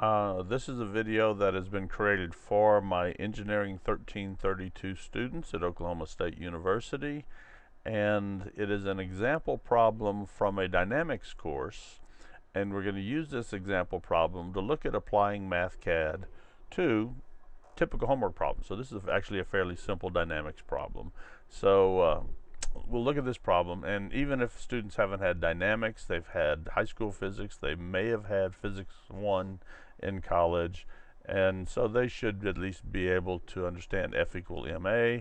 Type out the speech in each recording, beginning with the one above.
This is a video that has been created for my Engineering 1332 students at Oklahoma State University, and it is an example problem from a dynamics course, and we're going to use this example problem to look at applying MathCad to typical homework problems. So this is actually a fairly simple dynamics problem. So we'll look at this problem, and even if students haven't had dynamics, they've had high school physics, they may have had physics 1 in college, and so they should at least be able to understand F equal ma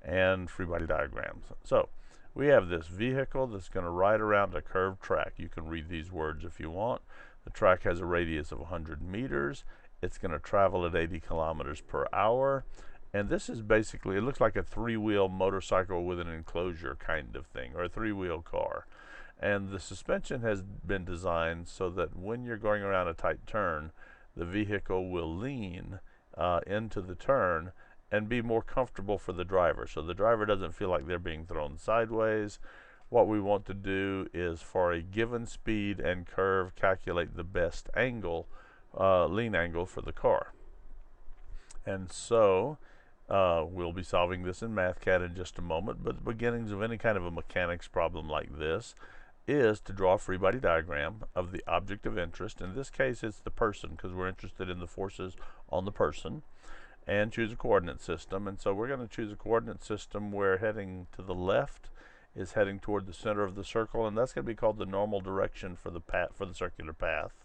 and free body diagrams. So we have this vehicle that's going to ride around a curved track. You can read these words if you want. The track has a radius of 100 meters. It's going to travel at 80 kilometers per hour. And this is basically, it looks like a three-wheel motorcycle with an enclosure kind of thing, or a three-wheel car. And the suspension has been designed so that when you're going around a tight turn, the vehicle will lean into the turn and be more comfortable for the driver. So the driver doesn't feel like they're being thrown sideways. What we want to do is, for a given speed and curve, calculate the best angle, lean angle for the car. And so we'll be solving this in MathCad in just a moment, but the beginnings of any kind of a mechanics problem like this is to draw a free body diagram of the object of interest. In this case, it's the person, because we're interested in the forces on the person, and choose a coordinate system. And so we're going to choose a coordinate system where heading to the left is heading toward the center of the circle, and that's going to be called the normal direction for the path, for the circular path.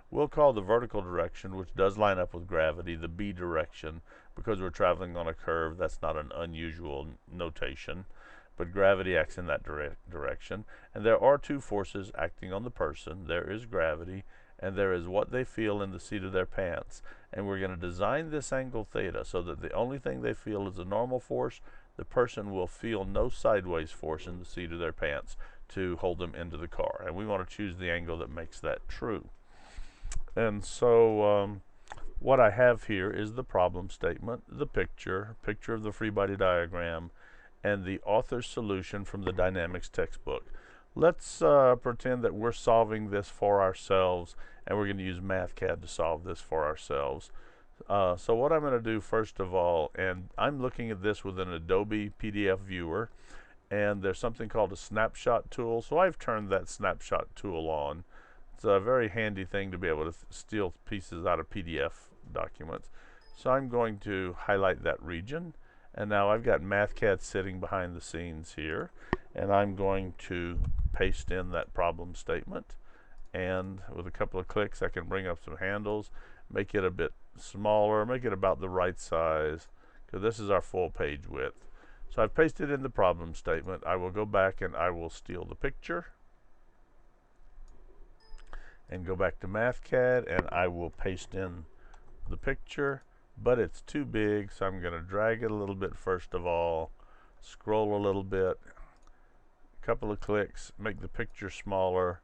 We'll call the vertical direction, which does line up with gravity, the B direction, because we're traveling on a curve. That's not an unusual notation, but gravity acts in that direction. And there are two forces acting on the person. There is gravity, and there is what they feel in the seat of their pants. And we're going to design this angle theta so that the only thing they feel is a normal force. The person will feel no sideways force in the seat of their pants to hold them into the car. And we want to choose the angle that makes that true. And so what I have here is the problem statement, the picture of the free body diagram, and the author's solution from the dynamics textbook. Let's pretend that we're solving this for ourselves, and we're going to use MathCad to solve this for ourselves. So what I'm going to do first of all, and I'm looking at this with an Adobe PDF viewer, and there's something called a Snapshot Tool, so I've turned that Snapshot Tool on. It's a very handy thing to be able to steal pieces out of PDF documents. So I'm going to highlight that region, and now I've got MathCad sitting behind the scenes here, and I'm going to paste in that problem statement, and with a couple of clicks I can bring up some handles, make it a bit smaller, make it about the right size, because this is our full page width. So I've pasted in the problem statement. I will go back and I will steal the picture and go back to MathCad, and I will paste in the picture, but it's too big, so I'm going to drag it a little bit first of all, scroll a little bit, a couple of clicks, make the picture smaller,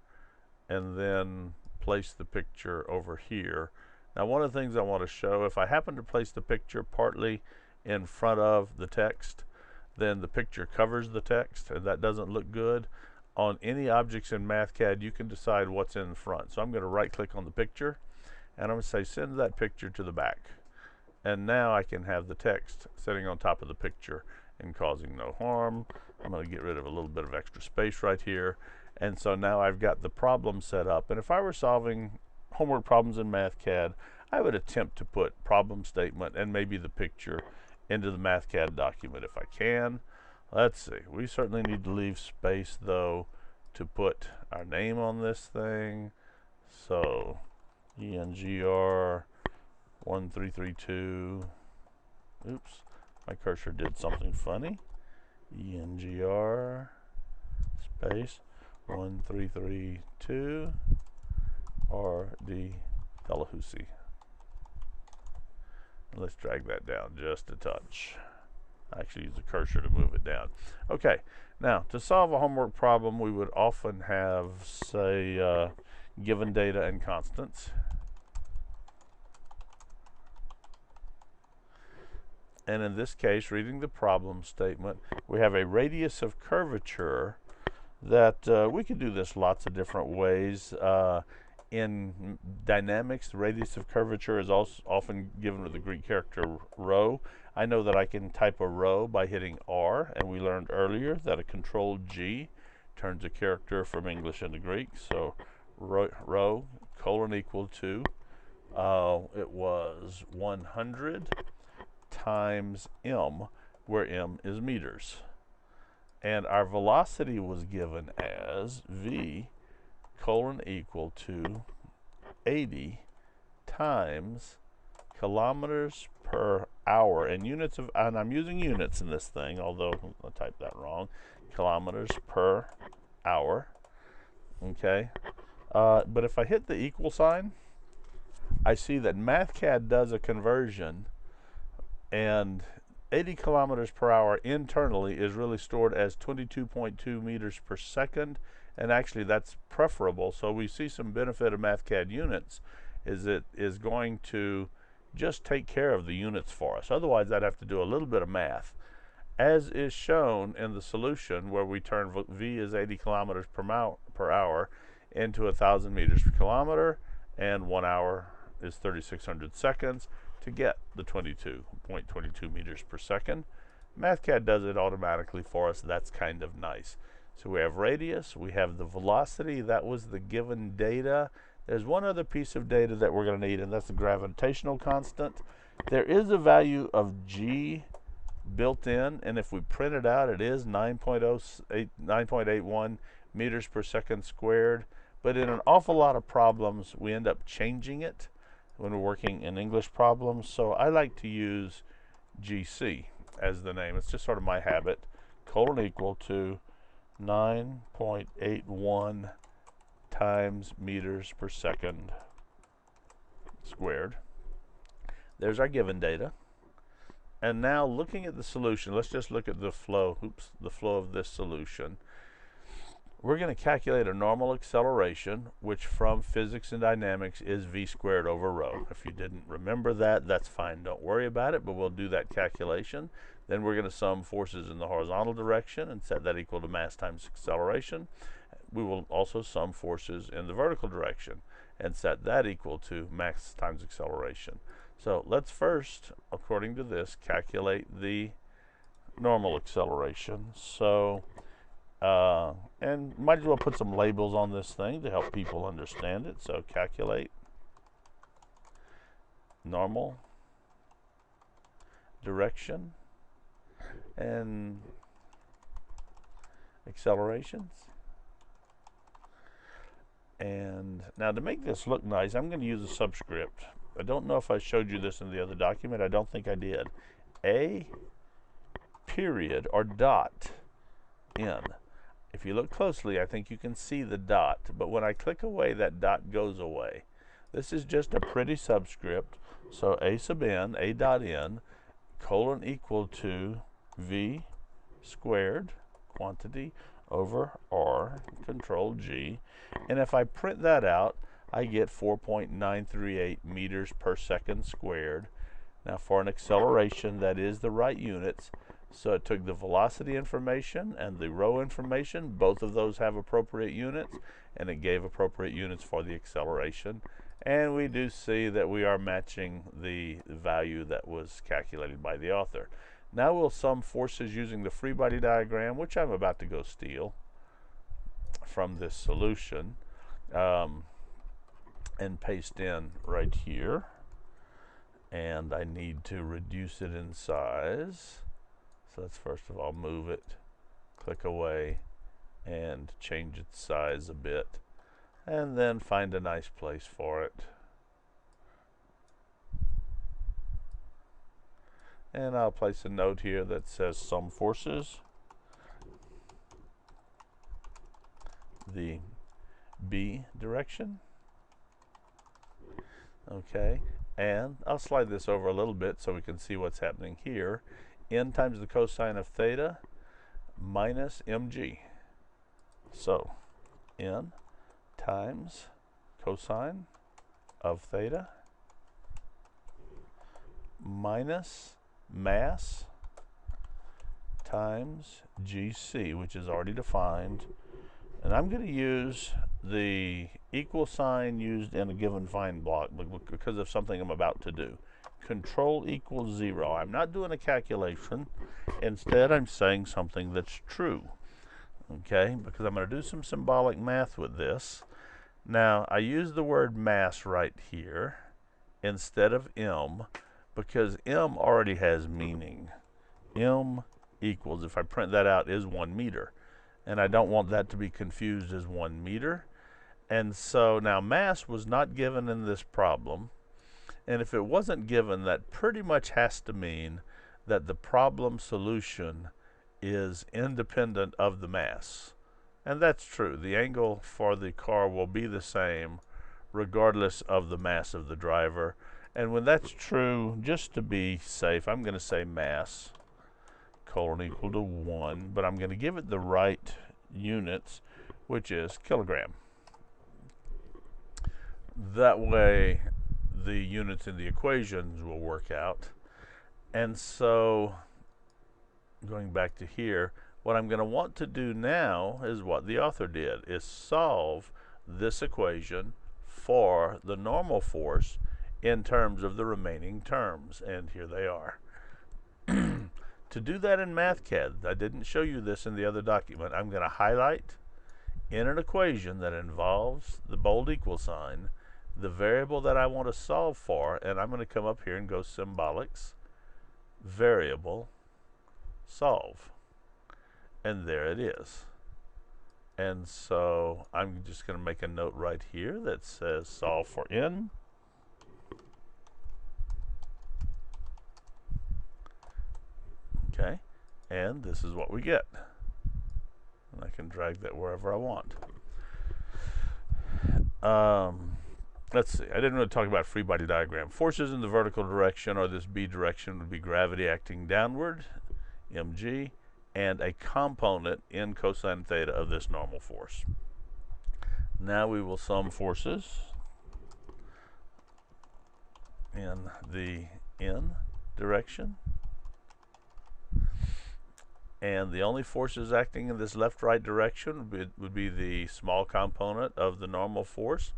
and then place the picture over here. Now one of the things I want to show, if I happen to place the picture partly in front of the text, then the picture covers the text, and that doesn't look good. On any objects in MathCad, you can decide what's in front. So I'm going to right click on the picture, and I'm going to say send that picture to the back. And now I can have the text sitting on top of the picture and causing no harm. I'm going to get rid of a little bit of extra space right here. And so now I've got the problem set up. And if I were solving homework problems in MathCad, I would attempt to put problem statement and maybe the picture into the MathCad document if I can. Let's see, we certainly need to leave space though to put our name on this thing. So ENGR 1332, oops, my cursor did something funny. ENGR space 1332 RD Tallahassee. Let's drag that down just a touch. I actually use the cursor to move it down. Okay, now to solve a homework problem, we would often have, say, given data and constants. And in this case, reading the problem statement, we have a radius of curvature that we could do this lots of different ways. In dynamics, the radius of curvature is also often given with the Greek character rho. I know that I can type a rho by hitting R, and we learned earlier that a control G turns a character from English into Greek. So rho colon equal to, it was 100 times m, where m is meters. And our velocity was given as v colon equal to 80 times kilometers per hour. And units of, and I'm using units in this thing, although I typed that wrong, kilometers per hour. Okay. But if I hit the equal sign, I see that MathCad does a conversion, and 80 kilometers per hour internally is really stored as 22.2 meters per second, and actually that's preferable. So we see some benefit of MathCad units is it is going to just take care of the units for us. Otherwise I'd have to do a little bit of math, as is shown in the solution where we turn v is 80 kilometers per hour into 1,000 meters per kilometer, and 1 hour is 3,600 seconds to get the 22.22 meters per second. MathCad does it automatically for us. That's kind of nice. So we have radius, we have the velocity, that was the given data. There's one other piece of data that we're going to need, and that's the gravitational constant. There is a value of g built in, and if we print it out, it is 9.81 meters per second squared. But in an awful lot of problems, we end up changing it when we're working in English problems. So I like to use GC as the name. It's just sort of my habit. Colon equal to 9.81 times meters per second squared. There's our given data. And now looking at the solution, let's just look at the flow, the flow of this solution. We're going to calculate a normal acceleration, which from physics and dynamics is v squared over rho. If you didn't remember that, that's fine. Don't worry about it, but we'll do that calculation. Then we're going to sum forces in the horizontal direction and set that equal to mass times acceleration. We will also sum forces in the vertical direction and set that equal to mass times acceleration. So let's first, according to this, calculate the normal acceleration. So and might as well put some labels on this thing to help people understand it. So calculate normal direction and accelerations. And now to make this look nice, I'm going to use a subscript. I don't know if I showed you this in the other document. I don't think I did. A period or dot n. If you look closely, I think you can see the dot, but when I click away, that dot goes away. This is just a pretty subscript. So a sub n, a dot n, colon equal to v squared, quantity, over r, control G. And if I print that out, I get 4.938 meters per second squared. Now for an acceleration, that is the right units. So it took the velocity information and the rho information. Both of those have appropriate units, and it gave appropriate units for the acceleration. And we do see that we are matching the value that was calculated by the author. Now we'll sum forces using the free body diagram, which I'm about to go steal from this solution, and paste in right here. And I need to reduce it in size. So let's first of all move it, click away, and change its size a bit, and then find a nice place for it. And I'll place a note here that says sum forces, the B direction. Okay, and I'll slide this over a little bit so we can see what's happening here. N times the cosine of theta minus mg. So n times cosine of theta minus mass times gc, which is already defined. And I'm going to use the equal sign used in a given find block because of something I'm about to do. Control equals 0. I'm not doing a calculation. Instead, I'm saying something that's true. Okay, because I'm going to do some symbolic math with this. Now, I use the word mass right here instead of m because m already has meaning. M equals, if I print that out, is 1 meter. And I don't want that to be confused as 1 meter. And so now mass was not given in this problem. And if it wasn't given, that pretty much has to mean that the problem solution is independent of the mass. And that's true. The angle for the car will be the same regardless of the mass of the driver. And when that's true, just to be safe, I'm going to say mass colon equal to 1, but I'm going to give it the right units, which is kilogram. That way the units in the equations will work out. And so going back to here, what I'm going to want to do now is what the author did, is solve this equation for the normal force in terms of the remaining terms, and here they are. To do that in MathCad, I didn't show you this in the other document, I'm going to highlight in an equation that involves the bold equal sign the variable that I want to solve for, and I'm going to come up here and go symbolics, variable, solve. And there it is. And so I'm just going to make a note right here that says solve for n. Okay, and this is what we get. And I can drag that wherever I want. Let's see, I didn't really talk about free body diagram. Forces in the vertical direction, or this B direction, would be gravity acting downward, mg, and a component in cosine theta of this normal force. Now we will sum forces in the n direction. And the only forces acting in this left-right direction would be the small component of the normal force.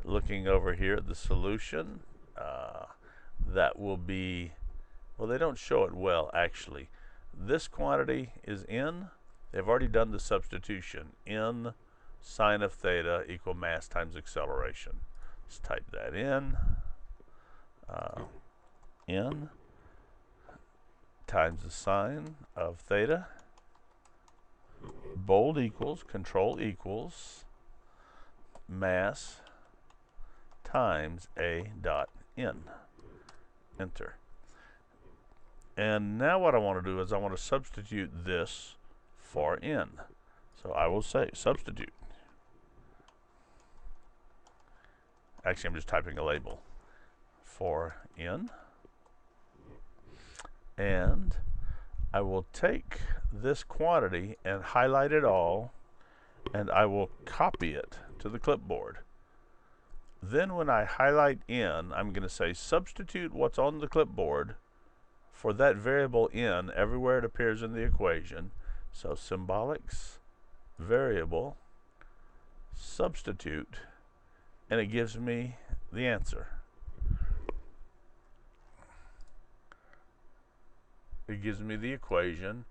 Looking over here at the solution, that will be, well, they don't show it well actually. This quantity is n. They've already done the substitution. N sine of theta equal mass times acceleration. Let's type that in. N times the sine of theta. Bold equals, control equals, mass times a dot n. Enter. And now what I want to do is I want to substitute this for n. So I will say substitute. Actually, I'm just typing a label for n. And I will take this quantity and highlight it all, and I will copy it to the clipboard. Then when I highlight n, I'm going to say substitute what's on the clipboard for that variable n everywhere it appears in the equation. So symbolics, variable, substitute, and it gives me the answer. It gives me the equation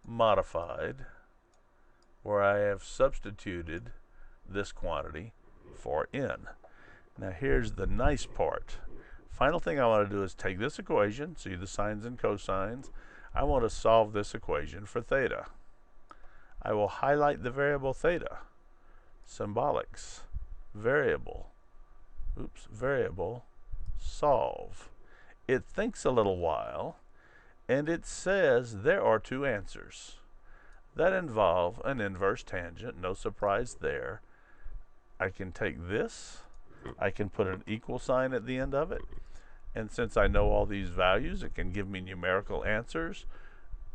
modified where I have substituted this quantity for n. Now here's the nice part. Final thing I want to do is take this equation, see the sines and cosines. I want to solve this equation for theta. I will highlight the variable theta. Symbolics, variable, variable, solve. It thinks a little while, and it says there are two answers that involve an inverse tangent. No surprise there. I can take this, I can put an equal sign at the end of it, and since I know all these values, it can give me numerical answers,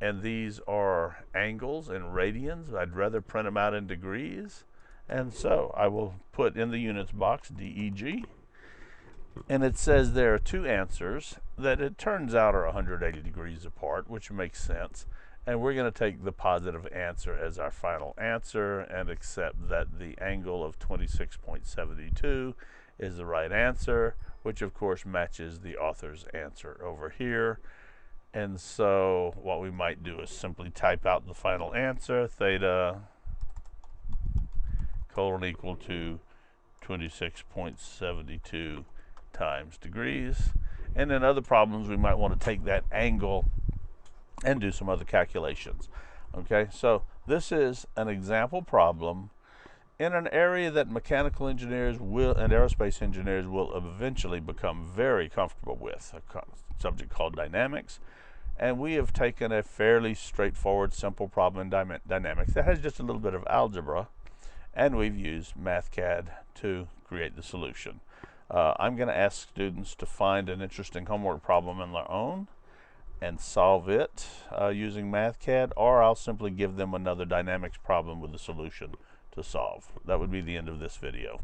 and these are angles in radians. I'd rather print them out in degrees, and so I will put in the units box DEG, and it says there are two answers that it turns out are 180 degrees apart, which makes sense. And we're going to take the positive answer as our final answer and accept that the angle of 26.72 is the right answer, which of course matches the author's answer over here. And so what we might do is simply type out the final answer, theta equal to 26.72 times degrees. And in other problems, we might want to take that angle and do some other calculations. Okay, so this is an example problem in an area that mechanical engineers will and aerospace engineers will eventually become very comfortable with, a subject called dynamics. And we have taken a fairly straightforward, simple problem in dynamics that has just a little bit of algebra, and we've used MathCad to create the solution. I'm going to ask students to find an interesting homework problem on their own and solve it using MathCad, or I'll simply give them another dynamics problem with a solution to solve. That would be the end of this video.